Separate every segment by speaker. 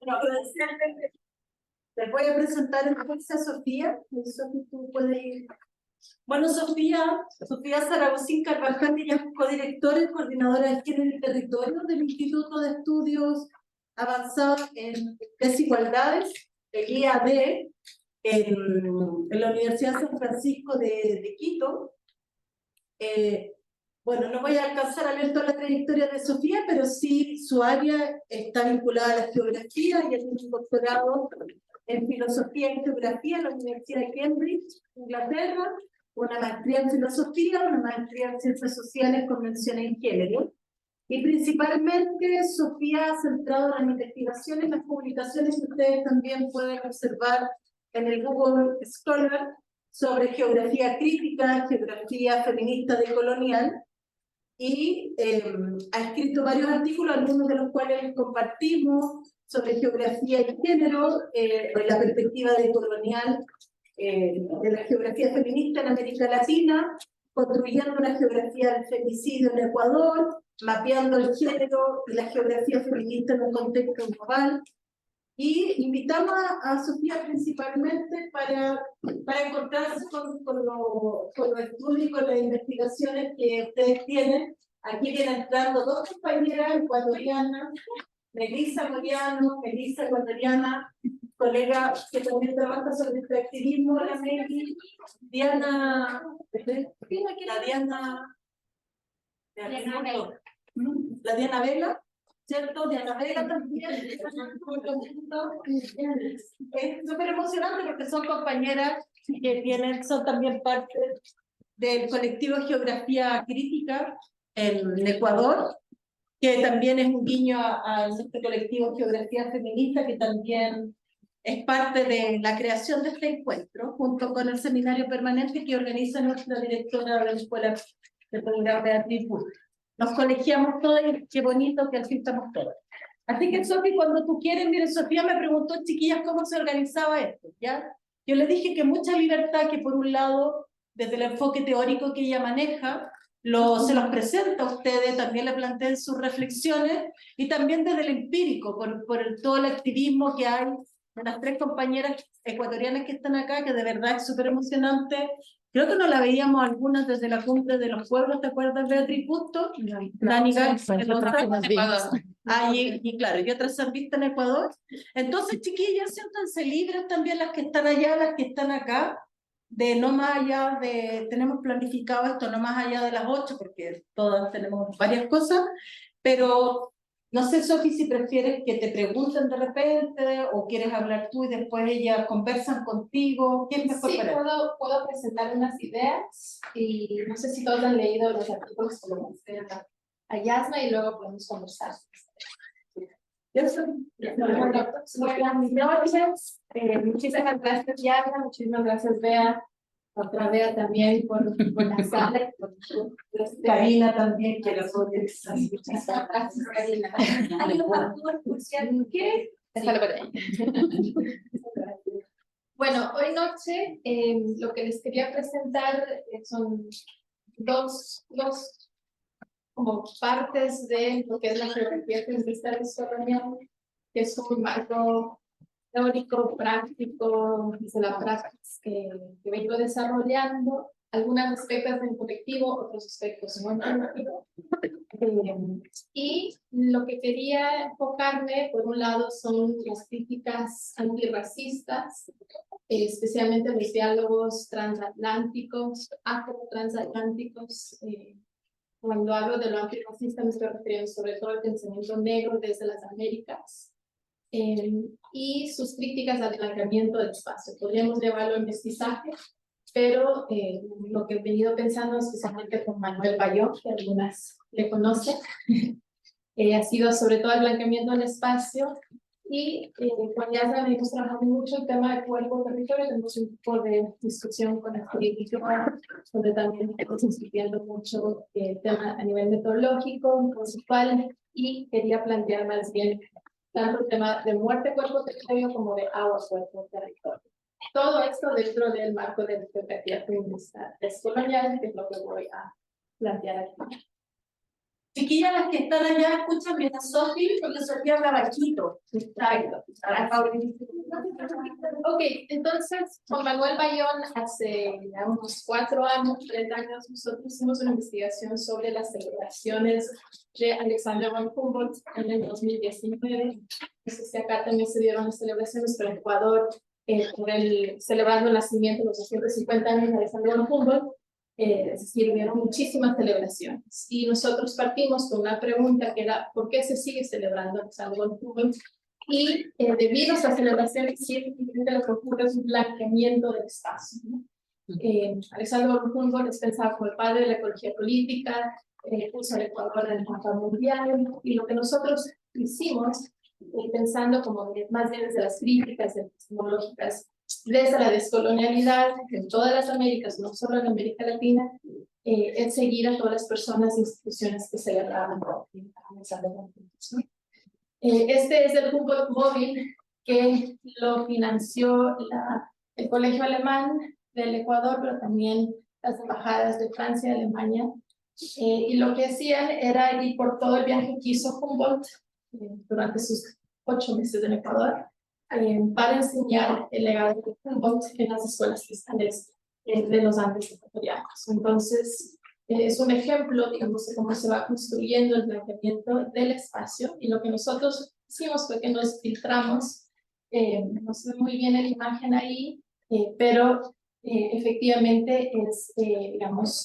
Speaker 1: Bueno, les voy a presentar entonces a Sofía. Sofía, tú puedes ir. Bueno, Sofía Zaragoza Carvajal, ella es codirectora y coordinadora de género y territorio del Instituto de Estudios Avanzados en Desigualdades, el IAD, en la Universidad San Francisco de Quito. Bueno, no voy a alcanzar a leer toda la trayectoria de Sofía, pero sí su área está vinculada a la geografía y tiene un doctorado en filosofía y geografía en la Universidad de Cambridge, Inglaterra, una maestría en filosofía, una maestría en ciencias sociales con mención en género. Y principalmente Sofía ha centrado las investigaciones en las publicaciones que ustedes también pueden observar en el Google Scholar sobre geografía crítica, geografía feminista decolonial, y ha escrito varios artículos, algunos de los cuales compartimos, sobre geografía y género, la perspectiva decolonial de la geografía feminista en América Latina, construyendo una geografía del femicidio en Ecuador, mapeando el género y la geografía feminista en un contexto global. Y invitamos a Sofía principalmente para encontrarse con los estudios y con las investigaciones que ustedes tienen. Aquí vienen entrando dos compañeras ecuatorianas, Melissa Moriano, Melissa ecuatoriana, colega que también trabaja sobre el activismo, la Meli, Diana, la Diana Vela, ¿cierto? Diana Vela también. Es súper emocionante porque son compañeras que son también parte del colectivo Geografía Crítica en Ecuador, que también es un guiño a nuestro colectivo Geografía Feminista, que también es parte de la creación de este encuentro, junto con el seminario permanente que organiza nuestra directora de la Escuela de Posgrado, Beatriz Burr. Nos colegiamos todos y qué bonito que al fin estamos todas. Así que, Sofía, cuando tú quieres, mire, Sofía me preguntó, chiquillas, cómo se organizaba esto, ¿ya? Yo le dije que mucha libertad, que por un lado, desde el enfoque teórico que ella maneja, se los presenta a ustedes, también le planteen sus reflexiones, y también desde el empírico, por todo el activismo que hay de las tres compañeras ecuatorianas que están acá, que de verdad es súper emocionante. Creo que no la veíamos algunas desde la cumbre de los pueblos, ¿te acuerdas, Beatriz Busto? Dani Gans, y claro, y otras se han visto en Ecuador. Entonces, chiquillas, siéntanse libres también las que están allá, las que están acá, de no más allá tenemos planificado esto no más allá de las 8, porque todas tenemos varias cosas, pero no sé, Sofi, si prefieres que te pregunten de repente o quieres hablar tú y después ellas conversan contigo. ¿Qué es mejor para ti?
Speaker 2: Puedo presentar unas ideas y no sé si todos han leído los artículos que lo mostré a Yasna y luego podemos conversar. Buenas noches. Muchísimas gracias, Yasna. Muchísimas gracias, Bea. Otra Bea también por la sala.
Speaker 1: Karina también, que la puede
Speaker 2: Muchas gracias, Karina. ¿Qué? Bueno, hoy noche lo que les quería presentar son dos como partes de lo que es la geografía feminista descolonial, que es un marco teórico, práctico, desde la práctica que vengo desarrollando, algunos aspectos en colectivo, otros aspectos no en colectivo. Y lo que quería enfocarme, por un lado, son las críticas antirracistas, especialmente los diálogos transatlánticos, afro-transatlánticos. Cuando hablo de lo antirracista me estoy refiriendo sobre todo al pensamiento negro desde las Américas y sus críticas al blanqueamiento del espacio. Podríamos llevarlo en mestizaje, pero lo que he venido pensando especialmente con Manuel Bayón, que algunas le conocen, ha sido sobre todo el blanqueamiento del espacio. Y con Yasna venimos trabajando mucho el tema de cuerpo-territorio, tenemos un poco de discusión con el político, donde también estamos discutiendo mucho el tema a nivel metodológico, conceptual, y quería plantear más bien tanto el tema de muerte cuerpo-territorio como de agua cuerpo-territorio. Todo esto dentro del marco de la geografía feminista descolonial, que es lo que voy a plantear aquí.
Speaker 1: Chiquillas, las que están allá, escuchan bien a Sofi, porque Sofía habla bajito. Exacto.
Speaker 2: Ok, entonces con Manuel Bayón hace ya unos 4 años, 3 años, nosotros hicimos una investigación sobre las celebraciones de Alexander von Humboldt en el 2019. Entonces acá también se dieron las celebraciones para Ecuador, celebrando el nacimiento de los 250 años de Alexander von Humboldt. Es decir, hubieron muchísimas celebraciones. Y nosotros partimos con una pregunta que era, ¿por qué se sigue celebrando Alexander von Humboldt? Y debido a estas celebraciones, simplemente lo que ocurre es un blanqueamiento del espacio, ¿no? Alexander von Humboldt es pensado como el padre de la ecología política, puso al Ecuador en el mapa mundial, y lo que nosotros hicimos, pensando como más bien desde las críticas epistemológicas, desde la descolonialidad en todas las Américas, no solo en América Latina, es seguir a todas las personas e instituciones que celebraban Alexander von Humboldt, ¿no? Este es el Humboldt móvil que lo financió el Colegio Alemán del Ecuador, pero también las embajadas de Francia y Alemania. Y lo que hacían era ir por todo el viaje que hizo Humboldt durante sus 8 meses en Ecuador para enseñar el legado de Humboldt en las escuelas cristales de los Andes ecuatorianos. Entonces, es un ejemplo, digamos, de cómo se va construyendo el blanqueamiento del espacio, y lo que nosotros hicimos fue que nos filtramos, no se ve muy bien en la imagen ahí, pero efectivamente es, digamos,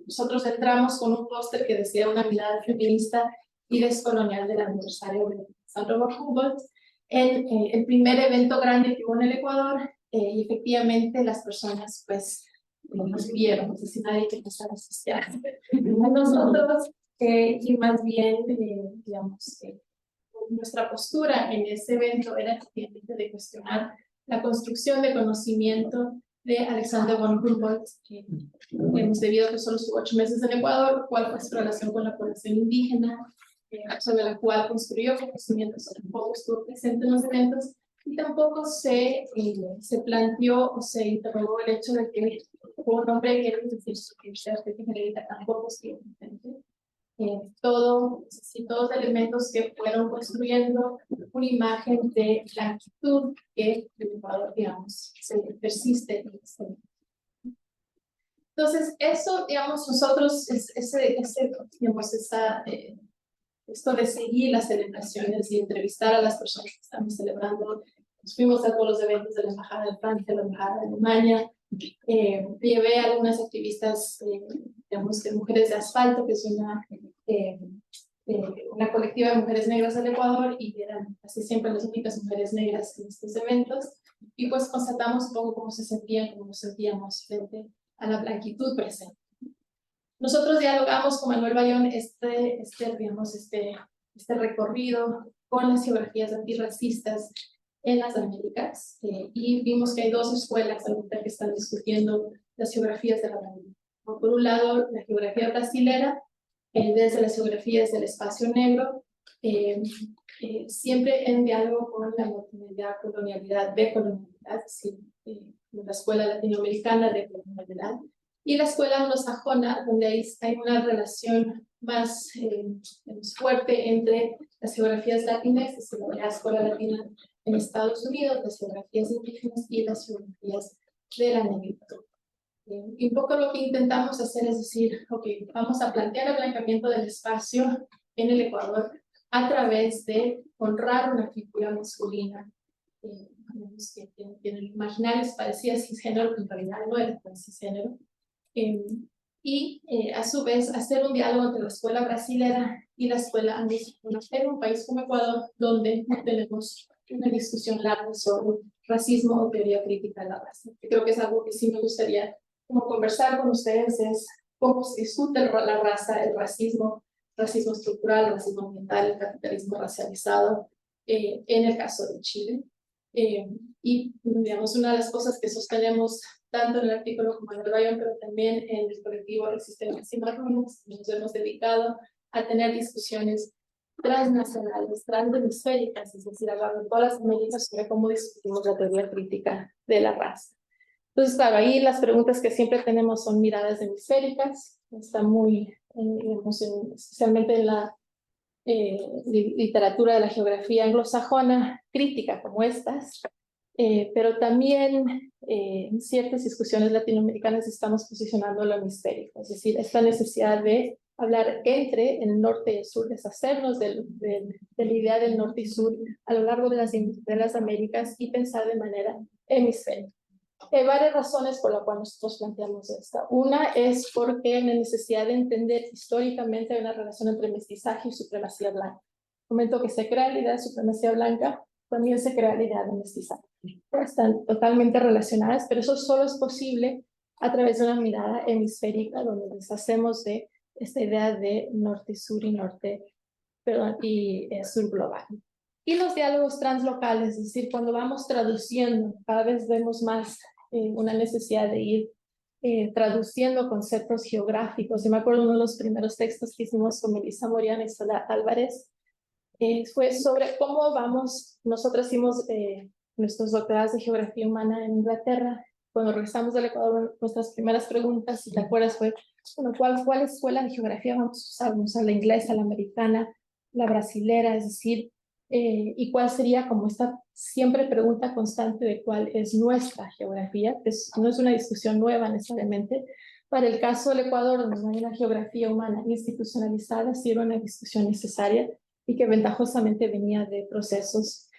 Speaker 2: nosotros entramos con un póster que decía una mirada feminista y descolonial del aniversario de Alexander von Humboldt, en el primer evento grande que hubo en el Ecuador, y efectivamente las personas, pues, nos vieron, no sé si nadie que empezar a asociar a nosotros, y más bien, digamos, nuestra postura en ese evento era efectivamente de cuestionar la construcción de conocimiento de Alexander von Humboldt, debido a que solo estuvo 8 meses en Ecuador, cuál fue su relación con la población indígena, sobre la cual construyó conocimientos, tampoco estuvo presente en los eventos, y tampoco se planteó o se interrogó el hecho de que un hombre gay, es decir, su generalita, tampoco estuvo presente. Todos los elementos que fueron construyendo una imagen de blanquitud que, digamos, se persiste en este momento. Entonces, eso, digamos, nosotros, digamos, esto de seguir las celebraciones y entrevistar a las personas que estamos celebrando. Nos fuimos a todos los eventos de la Embajada de Francia, la Embajada de Alemania. Llevé a algunas activistas, digamos, de Mujeres de Asfalto, que es una colectiva de mujeres negras del Ecuador, y eran casi siempre las únicas mujeres negras en estos eventos. Y pues constatamos un poco cómo se sentían, cómo nos sentíamos frente a la blanquitud presente. Nosotros dialogamos con Manuel Bayón digamos, este recorrido con las geografías antirracistas en las Américas, y vimos que hay 2 escuelas ahorita que están discutiendo las geografías de la América. Por un lado, la geografía brasilera, desde las geografías del espacio negro, siempre en diálogo con la modernidad, colonialidad, decolonialidad, es decir, la escuela latinoamericana de colonialidad, y la escuela anglosajona, donde hay una relación más fuerte entre las geografías latinas, es decir, la escuela latina en Estados Unidos, las geografías indígenas y las geografías de la negritud. Y un poco lo que intentamos hacer es decir, ok, vamos a plantear el blanqueamiento del espacio en el Ecuador a través de honrar una figura masculina, que en el imaginario parecía cisgénero, pero en realidad no era tan cisgénero. Y a su vez hacer un diálogo entre la escuela brasilera y la escuela anglosajona en un país como Ecuador, donde no tenemos una discusión larga sobre racismo o teoría crítica de la raza. Yo creo que es algo que sí me gustaría como conversar con ustedes, es cómo se discute la raza, el racismo estructural, el racismo ambiental, el capitalismo racializado, en el caso de Chile. Y digamos, una de las cosas que sostenemos tanto en el artículo como en el Bayón, pero también en el colectivo Resistencia Cimarrones, nos hemos dedicado a tener discusiones transnacionales, transhemisféricas, es decir, hablar de todas las Américas sobre cómo discutimos la teoría crítica de la raza. Entonces, claro, ahí las preguntas que siempre tenemos son miradas hemisféricas, está muy digamos, especialmente en la literatura de la geografía anglosajona, crítica como estas, pero también en ciertas discusiones latinoamericanas estamos posicionando lo hemisférico, es decir, esta necesidad de hablar entre el norte y el sur, deshacernos de la idea del norte y sur a lo largo de las Américas y pensar de manera hemisférica. Hay varias razones por las cuales nosotros planteamos esta. Una es porque hay una necesidad de entender históricamente una relación entre mestizaje y supremacía blanca. En el momento que se crea la idea de supremacía blanca, también se crea la idea de mestizaje. Están totalmente relacionadas, pero eso solo es posible a través de una mirada hemisférica donde deshacemos de esta idea de norte y sur y sur global. Y los diálogos translocales, es decir, cuando vamos traduciendo, cada vez vemos más una necesidad de ir traduciendo conceptos geográficos. Yo me acuerdo uno de los primeros textos que hicimos con Melissa Moriana y Sola Álvarez, fue sobre cómo vamos, nosotros hicimos nuestros doctorados de geografía humana en Inglaterra. Cuando regresamos del Ecuador, nuestras primeras preguntas, si te acuerdas, fue, bueno, ¿cuál escuela de geografía vamos a usar? ¿Vamos a usar la inglesa, la americana, la brasilera? Es decir, y cuál sería como esta siempre pregunta constante de cuál es nuestra geografía. No es una discusión nueva necesariamente. Para el caso del Ecuador, donde no hay una geografía humana institucionalizada, sí era una discusión necesaria y que ventajosamente venía de procesos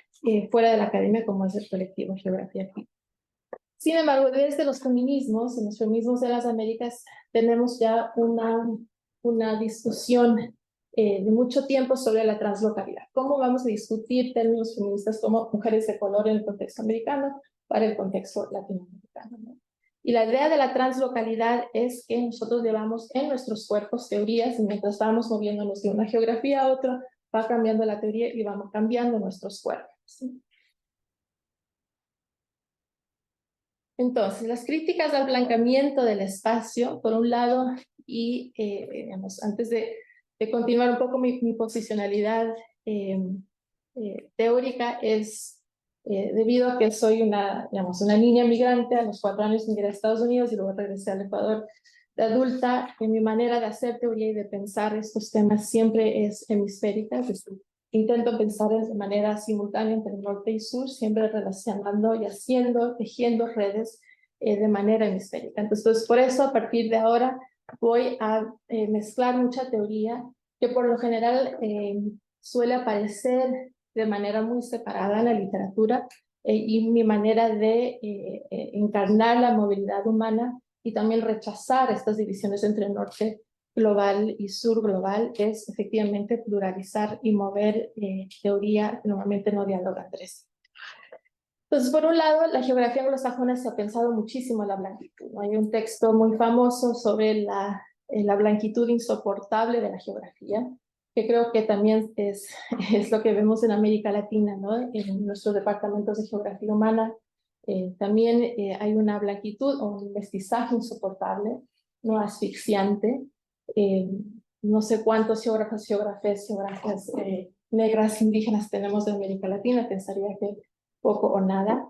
Speaker 2: fuera de la academia, como es el colectivo Geografía. Sin embargo, desde los feminismos, en los feminismos de las Américas, tenemos ya una discusión de mucho tiempo sobre la translocalidad. ¿Cómo vamos a discutir términos feministas como mujeres de color en el contexto americano para el contexto latinoamericano, ¿no? Y la idea de la translocalidad es que nosotros llevamos en nuestros cuerpos teorías y mientras vamos moviéndonos de una geografía a otra, va cambiando la teoría y vamos cambiando nuestros cuerpos, ¿sí? Entonces, las críticas al blanqueamiento del espacio, por un lado, y digamos, antes de continuar un poco mi posicionalidad teórica, es debido a que soy una niña migrante, a los 4 años migré a Estados Unidos y luego regresé al Ecuador de adulta, que mi manera de hacer teoría y de pensar estos temas siempre es hemisférica, es decir, intento pensar de manera simultánea entre el norte y sur, siempre relacionando y tejiendo redes de manera hemisférica. Entonces, por eso, a partir de ahora, voy a mezclar mucha teoría que por lo general suele aparecer de manera muy separada en la literatura y mi manera de encarnar la movilidad humana y también rechazar estas divisiones entre norte global y sur global es efectivamente pluralizar y mover teoría que normalmente no dialoga entre sí. Entonces, por un lado, la geografía anglosajona se ha pensado muchísimo en la blanquitud, ¿no? Hay un texto muy famoso sobre la blanquitud insoportable de la geografía, que creo que también es lo que vemos en América Latina, ¿no? En nuestros departamentos de geografía humana también hay una blanquitud o un mestizaje insoportable, no asfixiante. No sé cuántos geógrafos, geógrafas negras indígenas tenemos de América Latina, pensaría que poco o nada.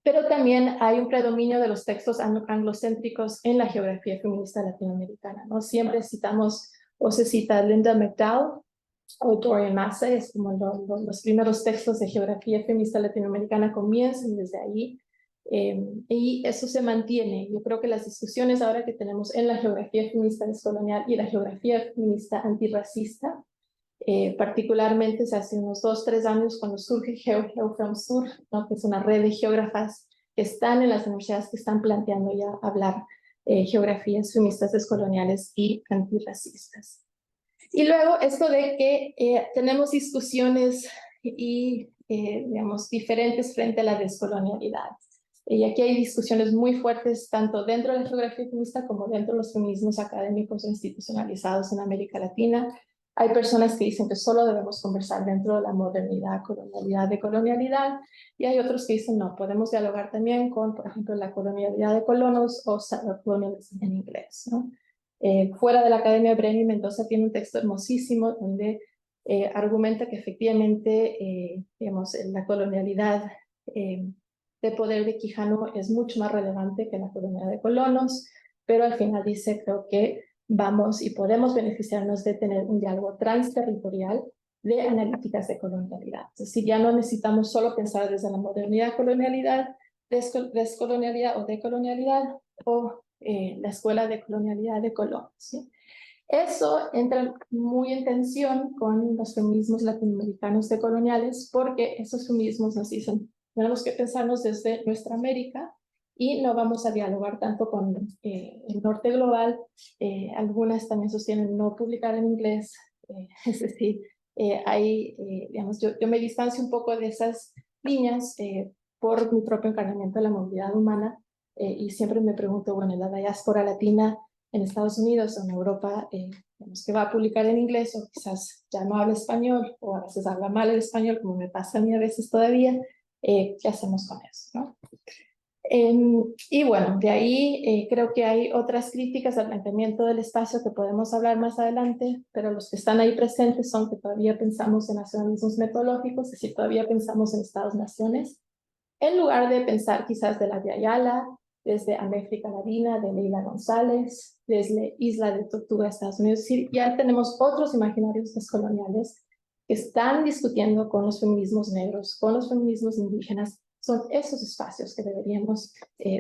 Speaker 2: Pero también hay un predominio de los textos anglocéntricos en la geografía feminista latinoamericana, ¿no? Siempre citamos, o se cita Linda McDowell o Dorian Massey, es como los primeros textos de geografía feminista latinoamericana comienzan desde ahí, y eso se mantiene. Yo creo que las discusiones ahora que tenemos en la geografía feminista descolonial y la geografía feminista antirracista, particularmente hace unos 2-3 años cuando surge GeoFemSur, ¿no? Que es una red de geógrafas que están en las universidades que están planteando ya hablar geografías feministas descoloniales y antirracistas. Y luego esto de que tenemos discusiones y digamos diferentes frente a la descolonialidad. Y aquí hay discusiones muy fuertes tanto dentro de la geografía feminista como dentro de los feminismos académicos o institucionalizados en América Latina. Hay personas que dicen que solo debemos conversar dentro de la modernidad, colonialidad, decolonialidad, y hay otros que dicen no, podemos dialogar también con, por ejemplo, la colonialidad de colonos o colonialismo en inglés, ¿no? Fuera de la Academia, Breni Mendoza tiene un texto hermosísimo donde argumenta que efectivamente digamos, la colonialidad de poder de Quijano es mucho más relevante que la colonialidad de colonos.
Speaker 3: pero al final dice, creo que vamos y podemos beneficiarnos de tener un diálogo transterritorial de analíticas de colonialidad. Es decir, ya no necesitamos solo pensar desde la modernidad, colonialidad, descolonialidad o decolonialidad, o la escuela de colonialidad de Colón, ¿sí? Eso entra muy en tensión con los feminismos latinoamericanos decoloniales, porque esos feminismos nos dicen, tenemos que pensarnos desde nuestra América y no vamos a dialogar tanto con el norte global. Algunas también sostienen no publicar en inglés, es decir, digamos, yo me distancio un poco de esas líneas por mi propio encarnamiento de la movilidad humana, y siempre me pregunto, bueno, la diáspora latina en Estados Unidos o en Europa, digamos que va a publicar en inglés o quizás ya no habla español o a veces habla mal el español, como me pasa a mí a veces todavía, ¿qué hacemos con eso, ¿no? Y bueno, de ahí creo que hay otras críticas al planteamiento del espacio que podemos hablar más adelante, pero los que están ahí presentes son que todavía pensamos en nacionalismos metodológicos, es decir, todavía pensamos en Estados-naciones, en lugar de pensar quizás de la de Ayala, desde América Latina, de Leila González, desde Isla de Tortuga, Estados Unidos. Es decir, ya tenemos otros imaginarios descoloniales que están discutiendo con los feminismos negros, con los feminismos indígenas. Son esos espacios que deberíamos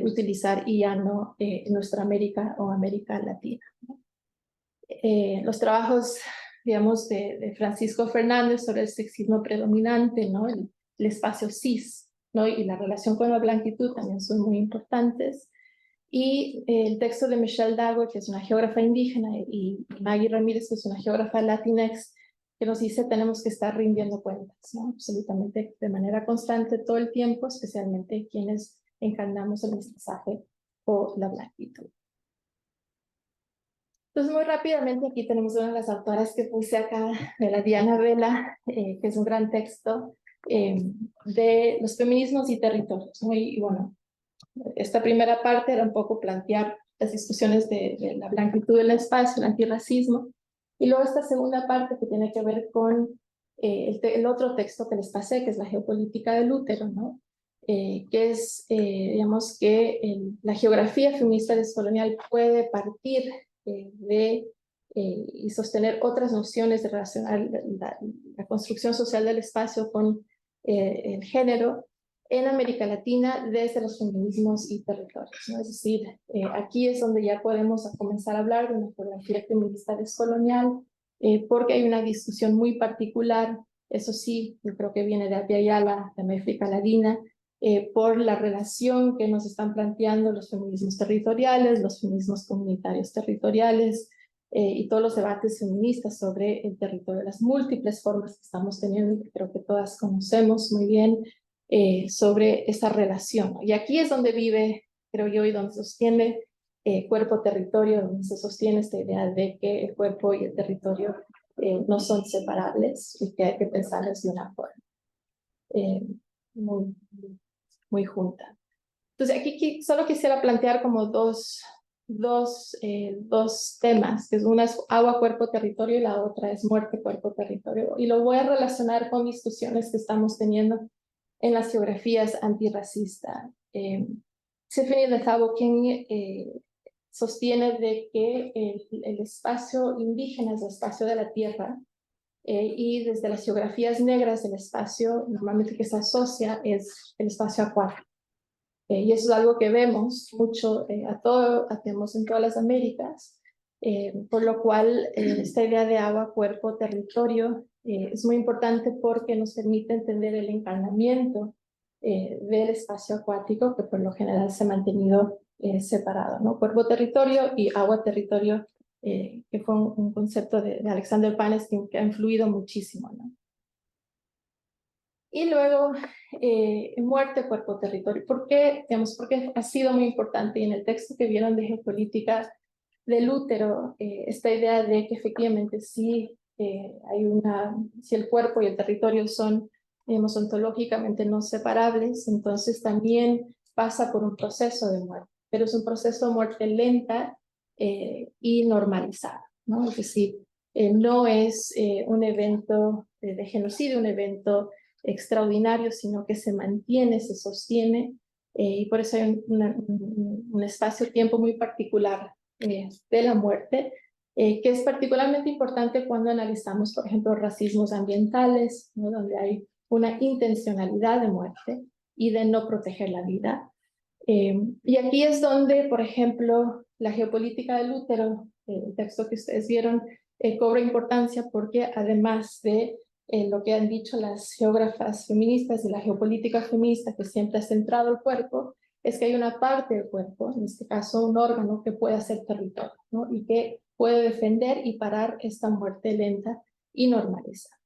Speaker 3: utilizar y ya no en nuestra América o América Latina. Los trabajos, digamos, de Francisco Fernández sobre el sexismo predominante, ¿no? El espacio cis, ¿no? Y la relación con la blanquitud también son muy importantes. Y el texto de Michelle Dago, que es una geógrafa indígena, y Maggie Ramírez, que es una geógrafa latinex, que nos dice tenemos que estar rindiendo cuentas, ¿no? Absolutamente de manera constante todo el tiempo, especialmente quienes encarnamos el mestizaje o la blanquitud. Entonces, muy rápidamente, aquí tenemos una de las autoras que puse acá, de la Diana Vela, que es un gran texto de los feminismos y territorios, ¿no? Y bueno, esta primera parte era un poco plantear las discusiones de la blanquitud del espacio, el antirracismo, y luego esta segunda parte que tiene que ver con el otro texto que les pasé, que es la geopolítica del útero, ¿no? Que es, digamos, que la geografía feminista descolonial puede partir y sostener otras nociones de relacionar la construcción social del espacio con el género en América Latina desde los feminismos y territorios, ¿no? Es decir, aquí es donde ya podemos comenzar a hablar de una geografía feminista descolonial, porque hay una discusión muy particular, eso sí, yo creo que viene de Abya Yala, de América Latina, por la relación que nos están planteando los feminismos territoriales, los feminismos comunitarios territoriales, y todos los debates feministas sobre el territorio, las múltiples formas que estamos teniendo, que creo que todas conocemos muy bien, sobre esa relación. Y aquí es donde vive, creo yo, y donde sostiene cuerpo-territorio, donde se sostiene esta idea de que el cuerpo y el territorio no son separables y que hay que pensarlos de una forma muy, muy junta. Entonces, aquí solo quisiera plantear como dos temas, que es una es agua, cuerpo, territorio, y la otra es muerte, cuerpo, territorio. Y lo voy a relacionar con discusiones que estamos teniendo en las geografías antirracistas. Stephanie Lethabo King sostiene de que el espacio indígena es el espacio de la tierra, y desde las geografías negras el espacio normalmente que se asocia es el espacio acuático. Y eso es algo que vemos mucho, hacemos en todas las Américas, por lo cual esta idea de agua, cuerpo, territorio es muy importante porque nos permite entender el encarnamiento del espacio acuático, que por lo general se ha mantenido separado, ¿no? Cuerpo, territorio y agua, territorio, que fue un concepto de Alexander Panestein que ha influido muchísimo, ¿no? Y luego, muerte, cuerpo, territorio. ¿Por qué? Digamos, porque ha sido muy importante, y en el texto que vieron de geopolítica del útero, esta idea de que efectivamente sí si el cuerpo y el territorio son, digamos, ontológicamente no separables, entonces también pasa por un proceso de muerte, pero es un proceso de muerte lenta y normalizada, ¿no? Es decir, no es un evento de genocidio, un evento extraordinario, sino que se mantiene, se sostiene, y por eso hay un espacio-tiempo muy particular de la muerte, que es particularmente importante cuando analizamos, por ejemplo, racismos ambientales, ¿no? Donde hay una intencionalidad de muerte y de no proteger la vida. Y aquí es donde, por ejemplo, la geopolítica del útero, el texto que ustedes vieron, cobra importancia porque además de lo que han dicho las geógrafas feministas y la geopolítica feminista que siempre ha centrado el cuerpo, es que hay una parte del cuerpo, en este caso un órgano, que puede hacer territorio, ¿no? Y que puede defender y parar esta muerte lenta y normalizar.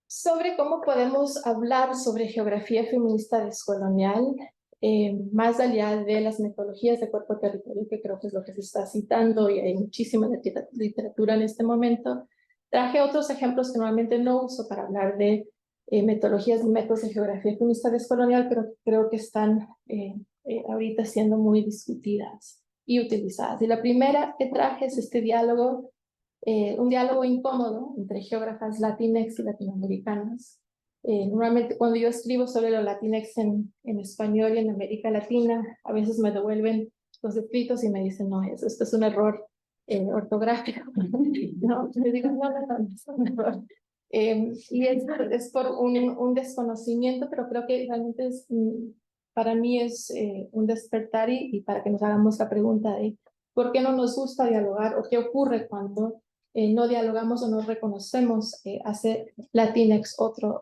Speaker 3: Sobre cómo podemos hablar sobre geografía feminista descolonial, más allá de las metodologías de cuerpo-territorio, que creo que es lo que se está citando y hay muchísima literatura en este momento, traje otros ejemplos que normalmente no uso para hablar de metodologías y métodos de geografía feminista descolonial, pero creo que están ahorita siendo muy discutidas y utilizadas. Y la primera que traje es este diálogo, un diálogo incómodo entre geógrafas latinex y latinoamericanas. Normalmente cuando yo escribo sobre lo latinex en español y en América Latina, a veces me devuelven los escritos y me dicen, no, esto es un error ortográfico. No, les digo, no, es un error. Y es por un desconocimiento, pero creo que realmente es, para mí es un despertar y para que nos hagamos la pregunta de por qué no nos gusta dialogar o qué ocurre cuando no dialogamos o no reconocemos hace Latinx otra,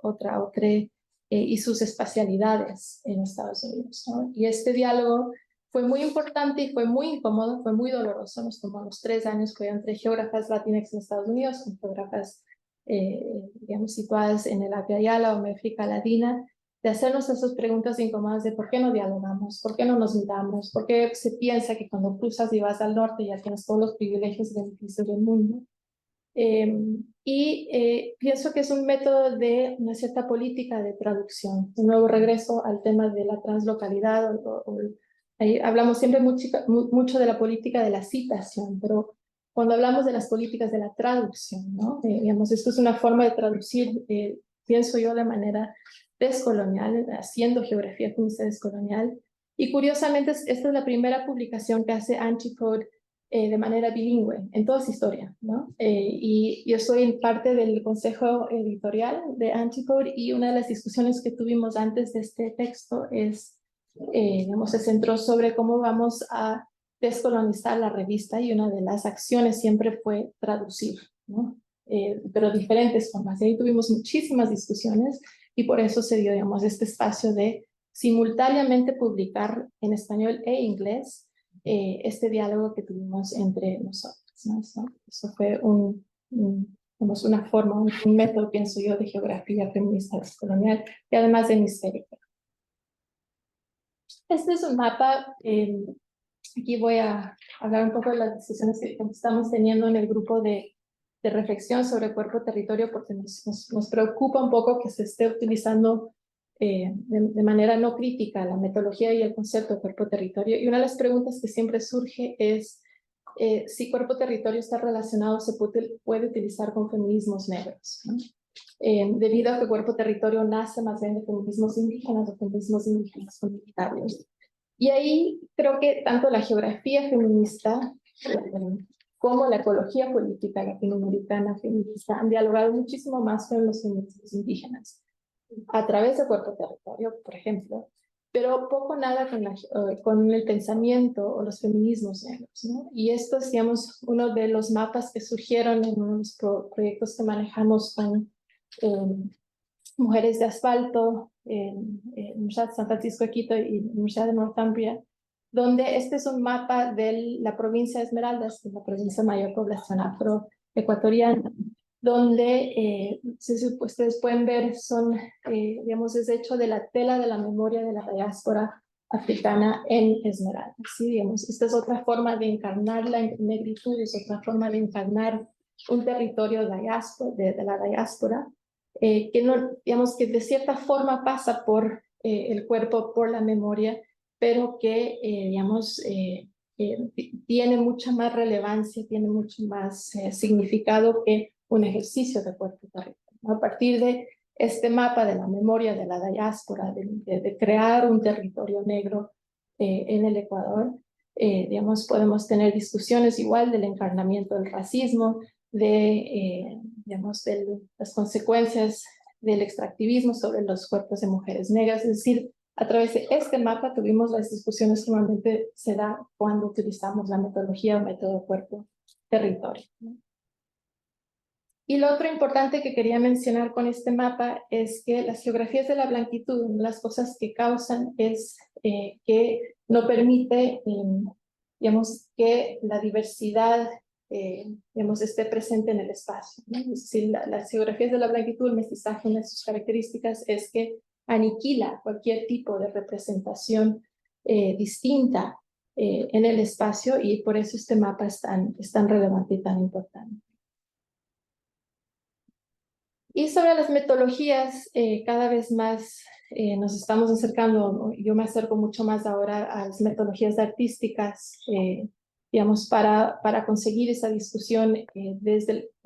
Speaker 3: y sus espacialidades en Estados Unidos, ¿no? Y este diálogo fue muy importante y fue muy incómodo, fue muy doloroso. Nos tomó los 3 años, fue entre geógrafas Latinx en Estados Unidos, con geógrafas, digamos, situadas en el Abya Yala o América Latina, de hacernos esas preguntas incómodas de por qué no dialogamos, por qué no nos miramos, por qué se piensa que cuando cruzas y vas al norte ya tienes todos los privilegios y beneficios del mundo. Pienso que es un método de una cierta política de traducción. De nuevo regreso al tema de la translocalidad. Ahí hablamos siempre mucho de la política de la citación, pero cuando hablamos de las políticas de la traducción, ¿no? Digamos, esto es una forma de traducir, pienso yo, de manera descolonial, haciendo geografía feminista descolonial. Y curiosamente, esta es la primera publicación que hace Anticode de manera bilingüe en toda su historia, ¿no? Y yo soy parte del consejo editorial de Anticode y una de las discusiones que tuvimos antes de este texto es, digamos, se centró sobre cómo vamos a descolonizar la revista y una de las acciones siempre fue traducir, ¿no? Pero diferentes formas. Y ahí tuvimos muchísimas discusiones y por eso se dio, digamos, este espacio de simultáneamente publicar en español e inglés este diálogo que tuvimos entre nosotros, ¿no? Eso fue digamos, una forma, un método, pienso yo, de geografía feminista descolonial y además de hemisférica. Este es un mapa, aquí voy a hablar un poco de las discusiones que estamos teniendo en el grupo de reflexión sobre cuerpo-territorio, porque nos preocupa un poco que se esté utilizando de manera no crítica la metodología y el concepto de cuerpo-territorio. Y una de las preguntas que siempre surge es si cuerpo-territorio está relacionado, se puede utilizar con feminismos negros, ¿no? Debido a que cuerpo-territorio nace más bien de feminismos indígenas o feminismos indígenas comunitarios. Y ahí creo que tanto la geografía feminista como la ecología política latinoamericana feminista han dialogado muchísimo más con los feminismos indígenas a través de cuerpo-territorio, por ejemplo, pero poco nada con el pensamiento o los feminismos negros, ¿no? Y esto es, digamos, uno de los mapas que surgieron en unos proyectos que manejamos con Mujeres de Asfalto, en Universidad de San Francisco de Quito y Universidad de Northumbria, donde este es un mapa de la provincia de Esmeraldas, que es la provincia de mayor población afroecuatoriana, donde, si ustedes pueden ver, son, digamos, es hecho de la tela de la memoria de la diáspora africana en Esmeraldas, ¿sí? Digamos, esta es otra forma de encarnar la negritud, es otra forma de encarnar un territorio de la diáspora, que no, digamos, que de cierta forma pasa por el cuerpo, por la memoria, pero que, digamos, tiene mucha más relevancia, tiene mucho más significado que un ejercicio de cuerpo-territorio. A partir de este mapa de la memoria de la diáspora, de crear un territorio negro en el Ecuador. Digamos, podemos tener discusiones igual del encarnamiento del racismo, digamos, de las consecuencias del extractivismo sobre los cuerpos de mujeres negras. Es decir, a través de este mapa tuvimos las discusiones que normalmente se da cuando utilizamos la metodología o método cuerpo-territorio, ¿no? Y lo otro importante que quería mencionar con este mapa es que las geografías de la blanquitud, una de las cosas que causan es que no permite, digamos, que la diversidad, digamos, esté presente en el espacio, ¿no? Es decir, las geografías de la blanquitud, el mestizaje, una de sus características es que aniquila cualquier tipo de representación distinta en el espacio, y por eso este mapa es tan relevante y tan importante. Y sobre las metodologías, cada vez más nos estamos acercando, ¿no? Yo me acerco mucho más ahora a las metodologías artísticas, digamos, para conseguir esa discusión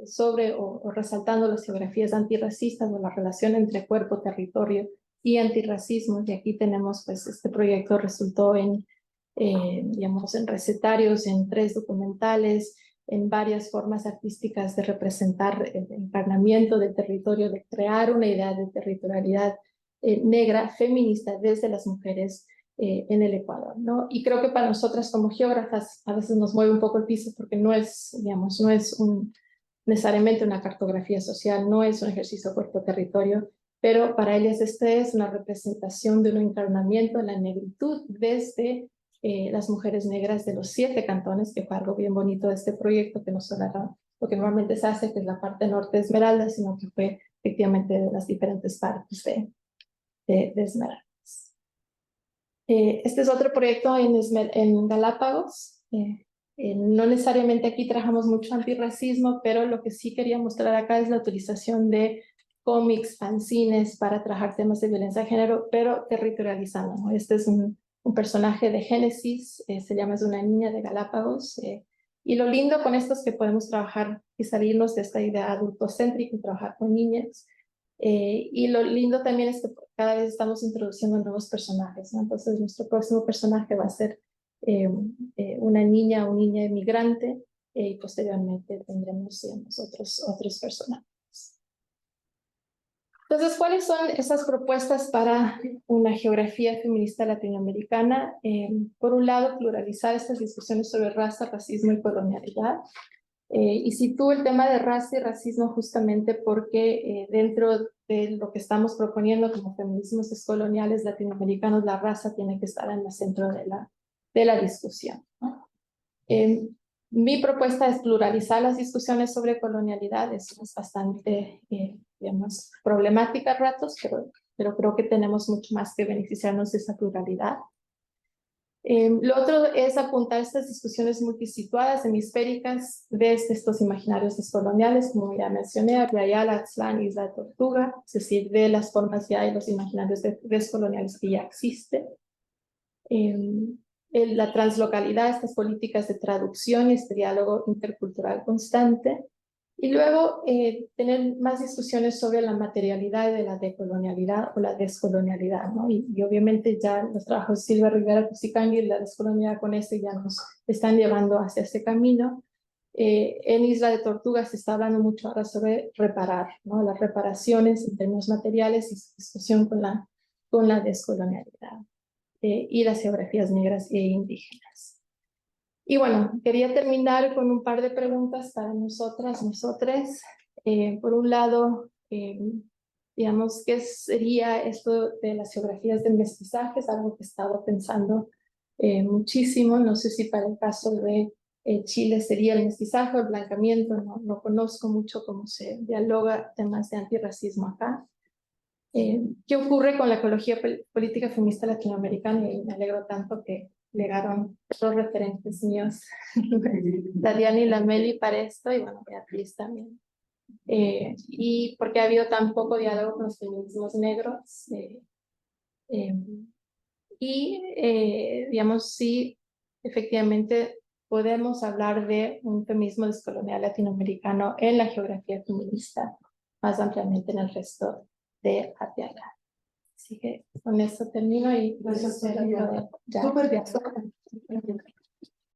Speaker 3: sobre o resaltando las geografías antirracistas o la relación entre cuerpo, territorio y antirracismo. Y aquí tenemos, pues, este proyecto resultó digamos, en recetarios, en 3 documentales, en varias formas artísticas de representar el encarnamiento del territorio, de crear una idea de territorialidad negra, feminista, desde las mujeres en el Ecuador, ¿no? Y creo que para nosotras como geógrafas a veces nos mueve un poco el piso porque no es, digamos, no es necesariamente una cartografía social, no es un ejercicio cuerpo-territorio, pero para ellas este es una representación de un encarnamiento de la negritud desde las mujeres negras de los 7 cantones, que fue algo bien bonito de este proyecto, que no solo era lo que normalmente se hace, que es la parte norte de Esmeralda, sino que fue efectivamente de las diferentes partes de Esmeraldas. Este es otro proyecto en Galápagos. No necesariamente aquí trabajamos mucho antirracismo, pero lo que sí quería mostrar acá es la utilización de cómics, fanzines para trabajar temas de violencia de género, pero territorializando, ¿no? Este es un personaje de Génesis, se llama, es una niña de Galápagos, y lo lindo con esto es que podemos trabajar y salirnos de esta idea adultocéntrica y trabajar con niñas, y lo lindo también es que cada vez estamos introduciendo nuevos personajes, ¿no? Entonces nuestro próximo personaje va a ser una niña o niña inmigrante, y posteriormente tendremos, digamos, otros personajes. Entonces, ¿cuáles son esas propuestas para una geografía feminista latinoamericana? Por un lado, pluralizar estas discusiones sobre raza, racismo y colonialidad. Y sitúo el tema de raza y racismo justamente porque dentro de lo que estamos proponiendo como feminismos descoloniales latinoamericanos, la raza tiene que estar en el centro de la discusión, ¿no? Mi propuesta es pluralizar las discusiones sobre colonialidad. Es bastante, digamos, problemática a ratos, pero creo que tenemos mucho más que beneficiarnos de esa pluralidad. Lo otro es apuntar estas discusiones multisituadas, hemisféricas, desde estos imaginarios descoloniales, como ya mencioné, Ayala, Aztlán, Isla de Tortuga, es decir, de las formas ya y los imaginarios descoloniales que ya existen. La translocalidad, estas políticas de traducción y este diálogo intercultural constante. Y luego tener más discusiones sobre la materialidad de la decolonialidad o la descolonialidad, ¿no? Y obviamente ya los trabajos de Silvia Rivera Cusicangi y la descolonialidad con este ya nos están llevando hacia este camino. En Isla de Tortuga se está hablando mucho ahora sobre reparar, ¿no? Las reparaciones en términos materiales y su discusión con la descolonialidad y las geografías negras e indígenas. Y bueno, quería terminar con un par de preguntas para nosotras, nosotres. Por un lado, digamos, ¿qué sería esto de las geografías del mestizaje? Es algo que he estado pensando muchísimo. No sé si para el caso de Chile sería el mestizaje o el blancamiento. No conozco mucho cómo se dialoga temas de antirracismo acá. ¿Qué ocurre con la ecología política feminista latinoamericana? Y me alegro tanto que llegaron 2 referentes míos, la Diana y la Meli, para esto, y bueno, Beatriz también. Y porque ha habido tan poco diálogo con los feminismos negros. Digamos, sí, efectivamente podemos hablar de un feminismo descolonial latinoamericano en la geografía feminista, más ampliamente en el resto de hacia allá. Así que con eso termino y
Speaker 1: Gracias,
Speaker 3: espero
Speaker 1: Sofía.
Speaker 3: poder ya.
Speaker 1: Súper bien.